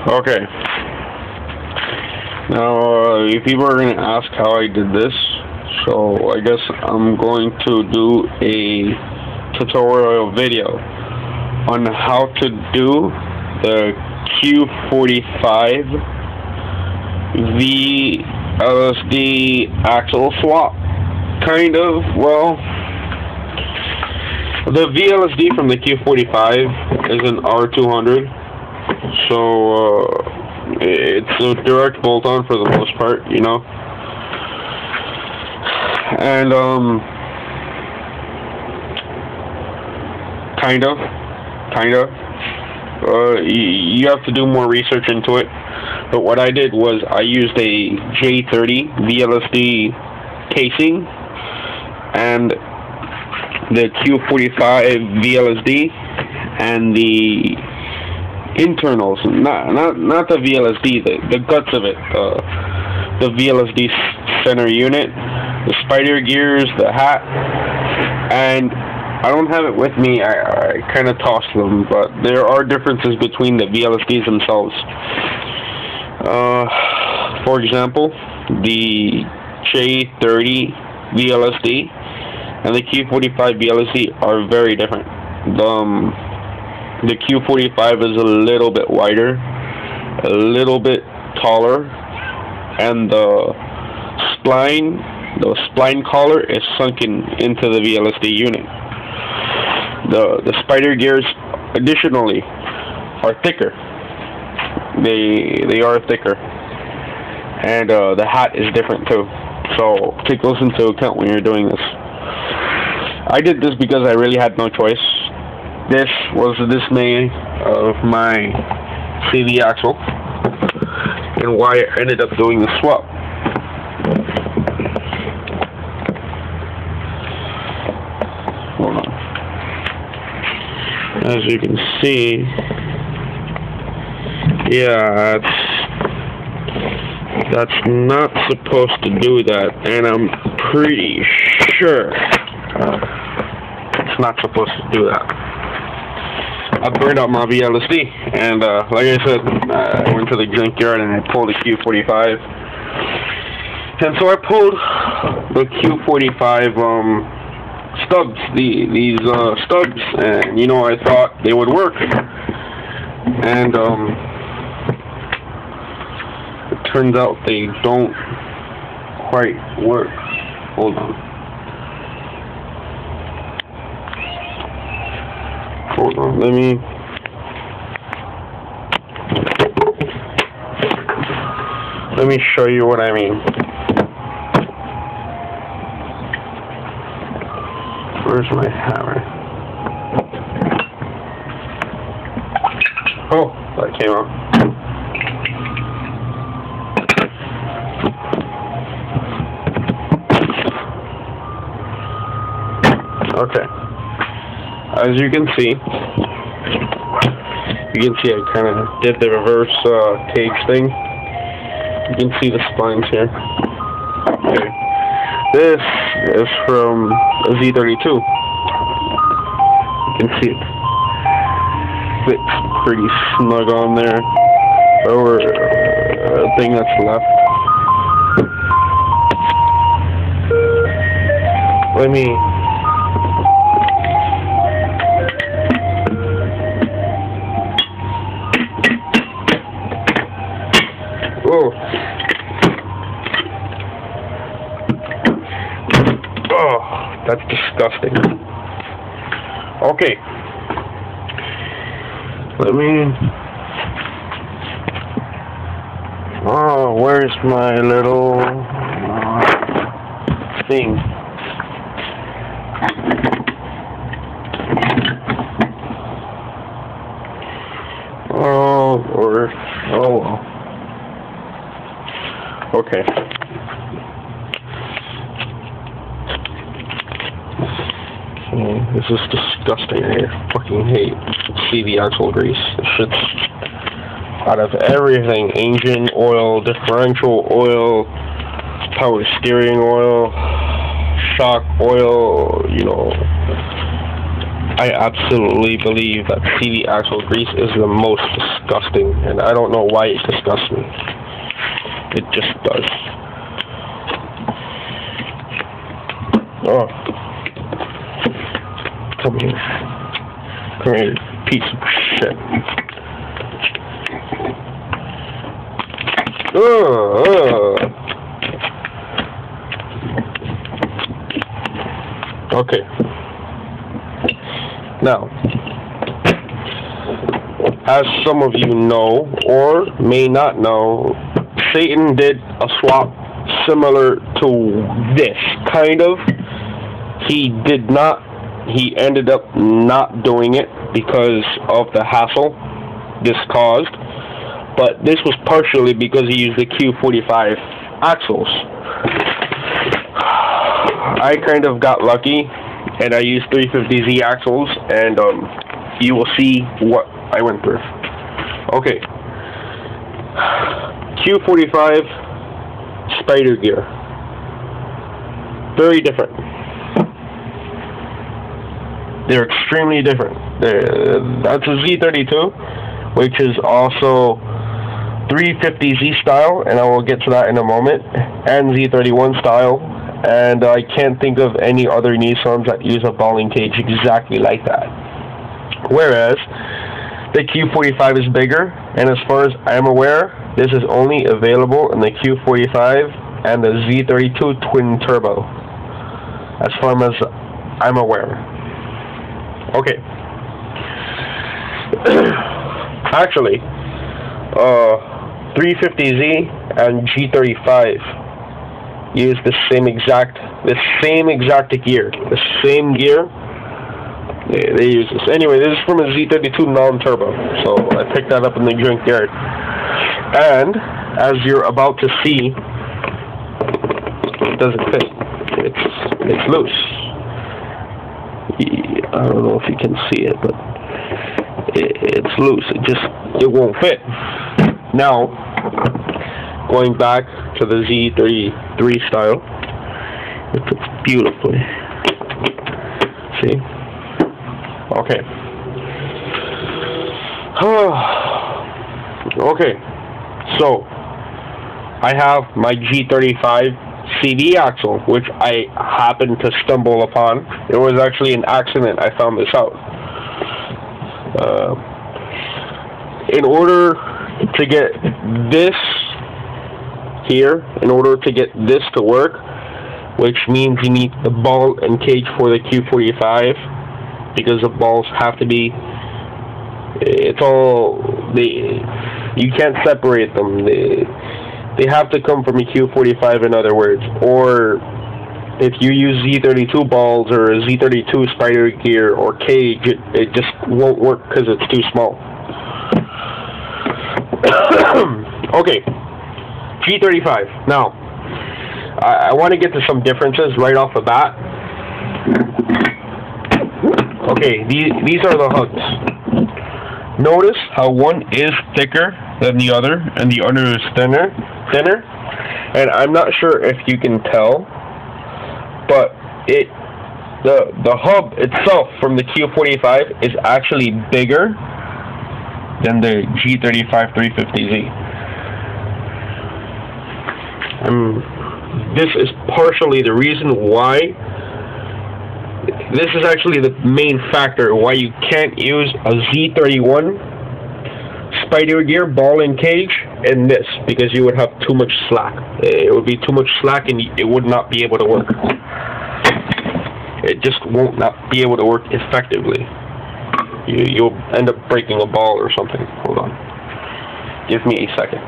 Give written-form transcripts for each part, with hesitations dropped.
Okay. Now, people are going to ask how I did this, so I guess I'm going to do a tutorial video on how to do the Q45 VLSD axle swap. Kind of, well, the VLSD from the Q45 is an R200, so it's a direct bolt-on for the most part, you know. And kind of. You have to do more research into it. But what I did was I used a J30 VLSD casing and the Q45 VLSD and the internals, not the VLSD, the guts of it, the VLSD center unit, the spider gears, the hat, and I don't have it with me. I kind of tossed them, but there are differences between the VLSDs themselves. For example, the J30 VLSD and the Q45 VLSD are very different. The Q45 is a little bit wider, a little bit taller, and the spline collar is sunken into the VLSD unit. The spider gears, additionally, are thicker. They are thicker, and the hat is different too. So take those into account when you're doing this. I did this because I really had no choice. This was the dismay of my CV axle, and why I ended up doing the swap. Hold on. As you can see, yeah, that's not supposed to do that, and I'm pretty sure it's not supposed to do that. I burned out my VLSD, and like I said, I went to the junkyard and I pulled the Q45, and so I pulled the Q45 stubs, these stubs, and you know, I thought they would work, and it turns out they don't quite work. Hold on. Let me show you what I mean. Where's my hammer? Oh, that came out. Okay. As you can see, I kind of did the reverse cage thing. You can see the splines here. Okay. This is from a Z32. You can see it fits pretty snug on there. Or a thing that's left. Let me. Oh, that's disgusting. Okay. Let me... Oh, where's my little thing? Oh, Lord. Oh, well. Okay. This is disgusting. I fucking hate CV axle grease. This shit's out of everything. Engine oil, differential oil, power steering oil, shock oil, you know, I absolutely believe that CV axle grease is the most disgusting, and I don't know why it disgusts me. It just does. Oh. Come here. Come here, piece of shit. Okay. Now, as some of you know, or may not know, Satan did a swap similar to this, kind of. He ended up not doing it because of the hassle this caused, but this was partially because he used the Q45 axles. I kind of got lucky, and I used 350Z axles, and you will see what I went through. Okay, Q45 spider gear, very different. They're extremely different. That's a Z32, which is also 350Z style, and I will get to that in a moment, and Z31 style, and I can't think of any other Nissans that use a balling cage exactly like that. Whereas the Q45 is bigger, and as far as I'm aware, this is only available in the Q45 and the Z32 twin turbo, as far as I'm aware. Okay. Actually, 350Z and G35 use the same exact gear. The same gear. They use this. Anyway, this is from a Z32 non-turbo, so I picked that up in the junkyard. And as you're about to see, it doesn't fit. It's loose. I don't know if you can see it, but it's loose. It won't fit. Now, going back to the Z33 style, it fits beautifully. See? Okay. Okay. So, I have my G35 CV axle, which I happened to stumble upon. It was actually an accident I found this out. In order to get this here, in order to get this to work, which means you need the ball and cage for the Q45, because the balls have to be, you can't separate them. They have to come from a Q45, in other words. Or if you use Z32 balls or a Z32 spider gear or cage, it just won't work because it's too small. Okay, G35. Now, I want to get to some differences right off the bat. Okay, these are the hugs. Notice how one is thicker than the other, and the other is thinner. And I'm not sure if you can tell, but the hub itself from the Q45 is actually bigger than the G35 350Z. This is partially the reason why. This is actually the main factor why you can't use a Z31 spider gear ball and cage in this, because you would have too much slack. It would be too much slack and it would not be able to work. It just won't not be able to work effectively. You'll end up breaking a ball or something. Hold on. Give me a second.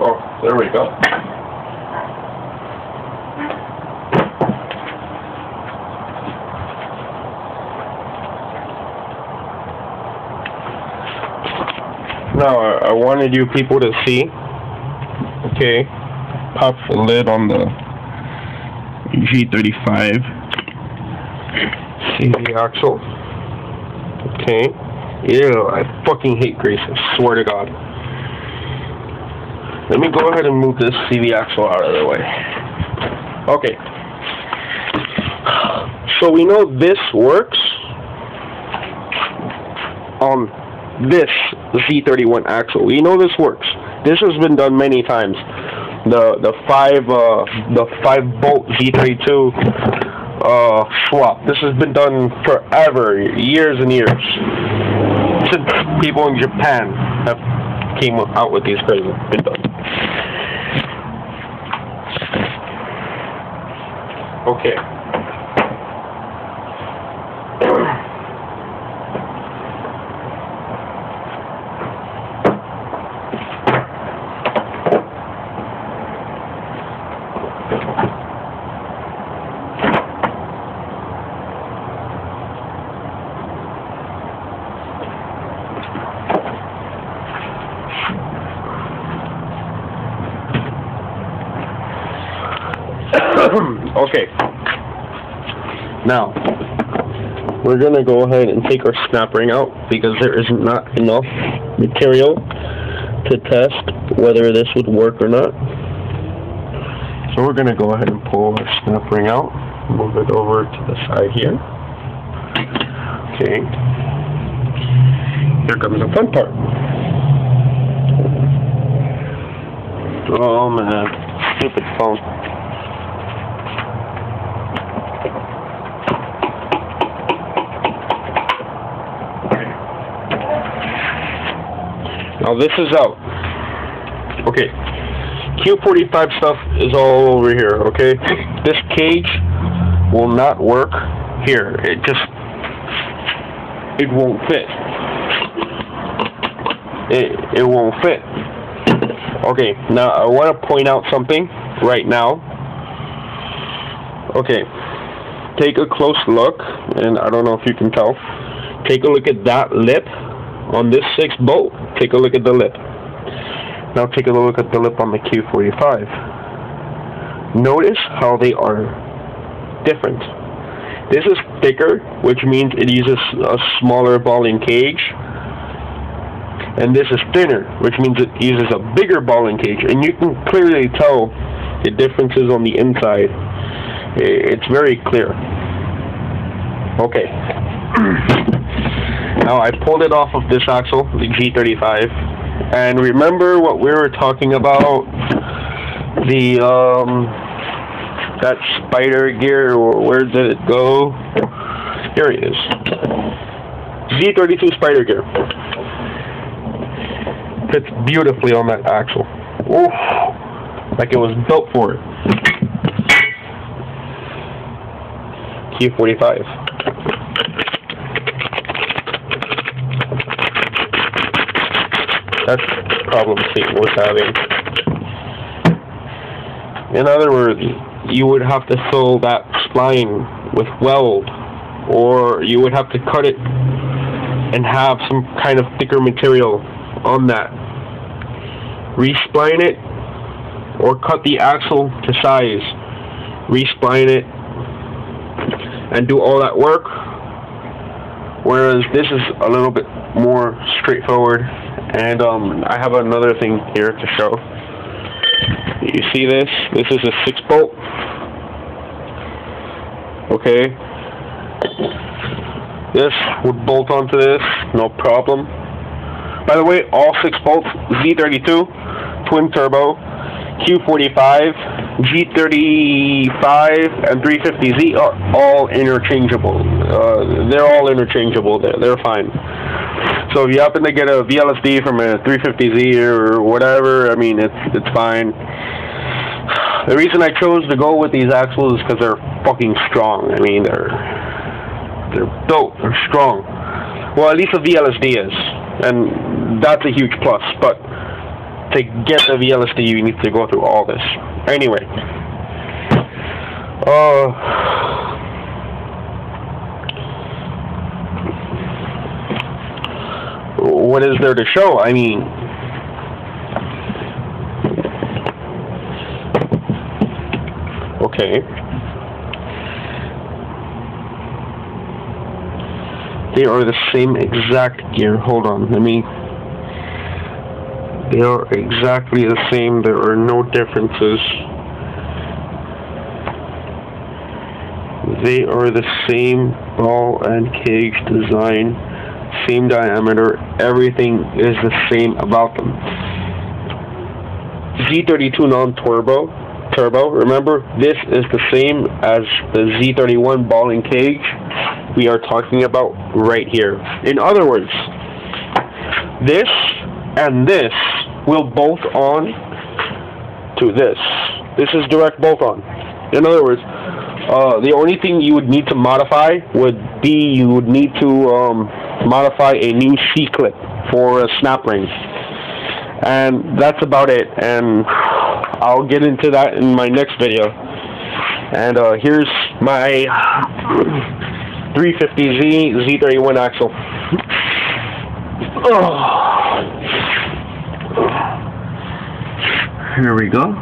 Oh, there we go. Now, I wanted you people to see. Okay, pop the lid on the G35. See the axle. Okay. Ew, I fucking hate grease, I swear to God. Let me go ahead and move this CV axle out of the way. Okay. So we know this works on this Z31 axle. We know this works. This has been done many times. The 5 bolt Z32 swap. This has been done forever, years and years. Since people in Japan have came out with these crazy. Been done. Okay. Okay, now we're gonna go ahead and take our snap ring out because there is not enough material to test whether this would work or not. So we're gonna go ahead and pull our snap ring out, move it over to the side here. Okay, here comes the fun part. Oh man, stupid phone. Now this is out. Okay. Q45 stuff is all over here, okay? This cage will not work here. It won't fit. It won't fit. Okay, now I want to point out something right now. Okay. Take a close look, and I don't know if you can tell. Take a look at that lip on this 6 bolt. Take a look at the lip. Now take a look at the lip on the Q45. Notice how they are different. This is thicker, which means it uses a smaller ball and cage. And this is thinner, which means it uses a bigger ball and cage. And you can clearly tell the differences on the inside. It's very clear. Okay. Now I pulled it off of this axle, the G35, and remember what we were talking about, the that spider gear, or where did it go? Here it is. Z32 spider gear. Fits beautifully on that axle. Oof, like it was built for it. Q45. That's the problem Satan was having. In other words, you would have to sew that spline with weld, or you would have to cut it and have some kind of thicker material on that. Respline it, or cut the axle to size. Respline it, and do all that work. Whereas this is a little bit more straightforward. And I have another thing here to show. You see this? This is a 6 bolt. Okay. This would bolt onto this, no problem. By the way, all 6 bolts, Z32, twin turbo, Q45, G35, and 350Z are all interchangeable. They're all interchangeable. They're fine. So if you happen to get a VLSD from a 350Z or whatever, I mean, it's fine. The reason I chose to go with these axles is because they're fucking strong. I mean, they're built, they're strong. Well, at least the VLSD is, and that's a huge plus. But to get the VLSD, you need to go through all this. Anyway, what is there to show? I mean, okay. They are the same exact gear. Hold on, they are exactly the same. There are no differences. They are the same ball and cage design, same diameter, everything is the same about them. Z32 non-turbo, remember, this is the same as the Z31 ball and cage we are talking about right here. In other words, this and this will bolt on to this. This is direct bolt on. In other words, the only thing you would need to modify would be you would need to modify a new C-clip for a snap ring. And that's about it. And I'll get into that in my next video. And here's my 350Z Z31 axle. Here we go.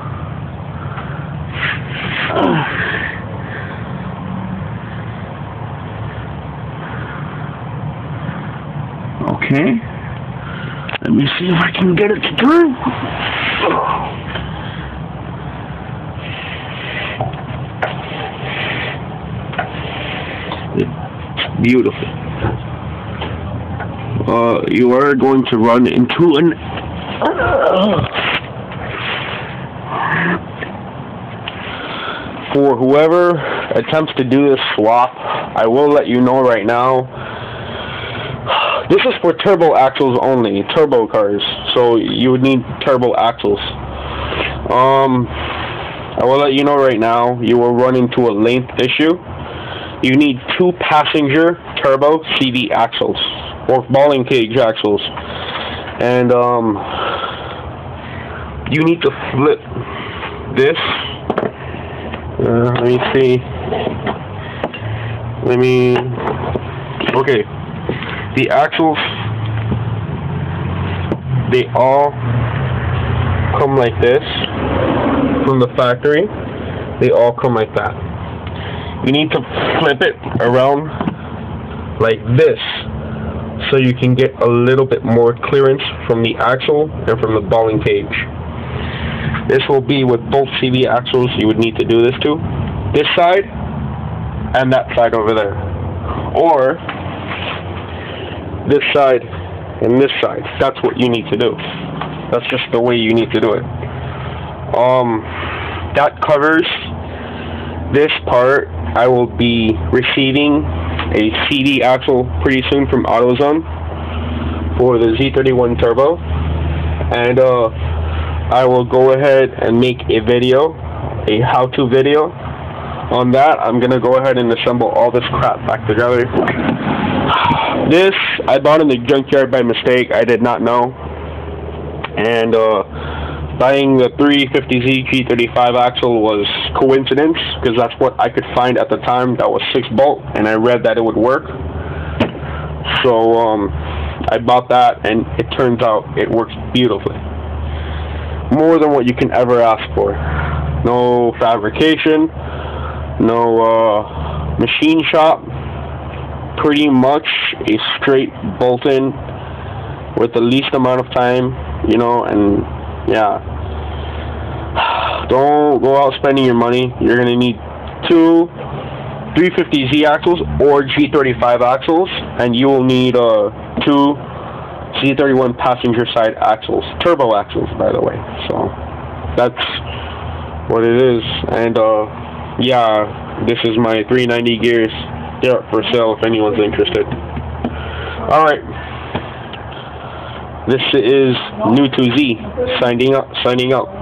Okay. Let me see if I can get it to turn. It's beautiful. You are going to run into an for whoever attempts to do this swap, I will let you know right now, this is for turbo axles only, turbo cars, so you would need turbo axles. I will let you know right now, you will run into a length issue. You need 2 passenger turbo CV axles, or ball and cage axles. And you need to flip this. Let me see. Okay. The axles, they all come like this from the factory. They all come like that. You need to flip it around like this so you can get a little bit more clearance from the axle and from the ball and cage. This will be with both CV axles you would need to do this to. This side and that side over there. Or this side and this side. That's what you need to do. That's just the way you need to do it. That covers this part. I will be receiving a CD axle pretty soon from AutoZone for the Z31 Turbo, and I will go ahead and make a video, a how-to video on that. I'm gonna go ahead and assemble all this crap back together. This I bought in the junkyard by mistake. I did not know, and buying the 350Z G35 axle was coincidence, because that's what I could find at the time that was 6-bolt, and I read that it would work. So I bought that, and it turns out it works beautifully. More than what you can ever ask for. No fabrication, no machine shop. Pretty much a straight bolt-in with the least amount of time, you know, and yeah. Don't go out spending your money. You're going to need 2 350Z axles or G35 axles, and you will need 2 Z31 passenger side axles, turbo axles, by the way. So that's what it is. And yeah, this is my 390 gears. They're up for sale if anyone's interested. Alright. This is New to Z signing out.